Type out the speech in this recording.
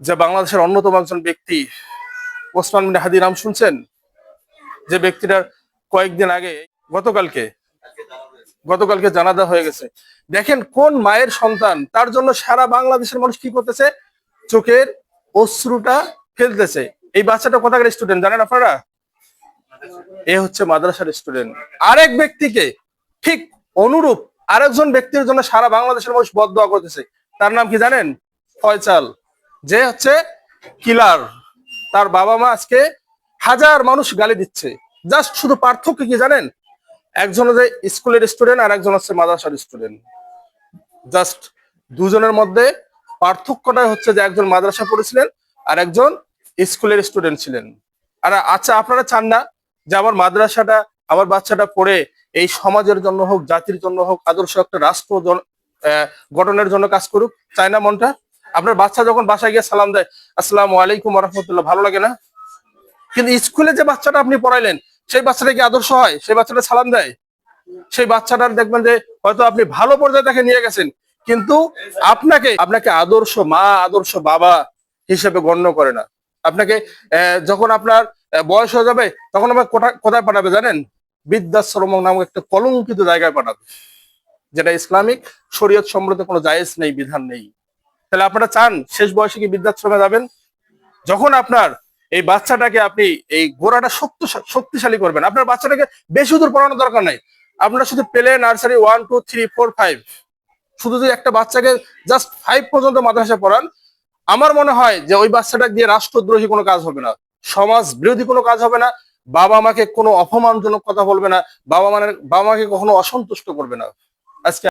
যে বাংলাদেশের অন্যতম একজন ব্যক্তি ওসমান বিন হাদি নাম শুনছেন? যে ব্যক্তিটার কয়েকদিন আগে গতকালকে গতকালকে জানাজা হয়ে গেছে। দেখেন কোন মায়ের সন্তান, তার জন্য সারা বাংলাদেশের মানুষ কি করতেছে, চোখের অশ্রুটা ফেলতেছে। এই বাচ্চাটা কোথাকার স্টুডেন্ট জানেন আপনারা? এ হচ্ছে মাদ্রাসার স্টুডেন্ট। আরেক ব্যক্তিকে ঠিক অনুরূপ আরেকজন ব্যক্তির জন্য সারা বাংলাদেশের মানুষ বদদোয়া করতেছে। তার নাম কি জানেন? ফয়সাল, যে হচ্ছে কিলার। তার বাবা মা আজকে হাজার মানুষ গালি দিচ্ছে। জাস্ট শুধু পার্থক্য কি জানেন? একজন হচ্ছে স্কুলের স্টুডেন্ট আর একজন হচ্ছে মাদ্রাসার স্টুডেন্ট। জাস্ট দুজনের মধ্যে পার্থক্যটা হচ্ছে যে একজন মাদ্রাসা পড়েছিলেন আর একজন স্কুলের স্টুডেন্ট ছিলেন। আর আচ্ছা, আপনারা চান না যে আমার মাদ্রাসাটা, আমার বাচ্চাটা পড়ে এই সমাজের জন্য হোক, জাতির জন্য হোক, আদর্শ একটা রাষ্ট্র গঠনের জন্য কাজ করুক? চায় না মনটা? আপনার বাচ্চা যখন বাসায় গিয়ে সালাম দেয়, আসসালামু আলাইকুম ওয়া রাহমাতুল্লাহ, ভালো লাগে না? কিন্তু স্কুলে যে বাচ্চাটা আপনি পড়াইলেন, সেই বাচ্চাটা কি আদর্শ হয়? সেই বাচ্চাটা সালাম দেয়? সেই বাচ্চাটার দেখবেন যে হয়তো আপনি ভালো পর্যায়ে তাকে নিয়ে গেছেন, কিন্তু আপনাকে আপনাকে আদর্শ মা, আদর্শ বাবা হিসেবে গণ্য করে না। আপনাকে যখন আপনার বয়স হয়ে যাবে, তখন আবার কোথায় পাঠাবে জানেন? বৃদ্ধাশ্রম নামক একটা কলঙ্কিত জায়গায় পাঠাবে, যেটা ইসলামিক শরীয়ত সম্মত কোনো জায়েজ নেই, বিধান নেই। তাহলে আপনারা চান শেষ বয়সে কি বৃদ্ধাশ্রমে যাবেন? যখন আপনার এই বাচ্চাটাকে আপনি এই গোড়াটা শক্তিশালী করবেন, আপনার বাচ্চাটাকে বেশি দূর পড়ানোর দরকার নাই। আপনারা শুধু প্লে, নার্সারি 1, 2, 3, 4, 5, শুধু যদি একটা বাচ্চাকে জাস্ট 5 পর্যন্ত মাদ্রাসা পড়ান, আমার মনে হয় যে ওই বাচ্চাটা দিয়ে রাষ্ট্রদ্রোহী কোনো কাজ হবে না, সমাজ বিরোধী কোনো কাজ হবে না, বাবা মাকে কোনো অপমানজনক কথা বলবে না, বাবা মাকে কখনো অসন্তুষ্ট করবে না। আজকে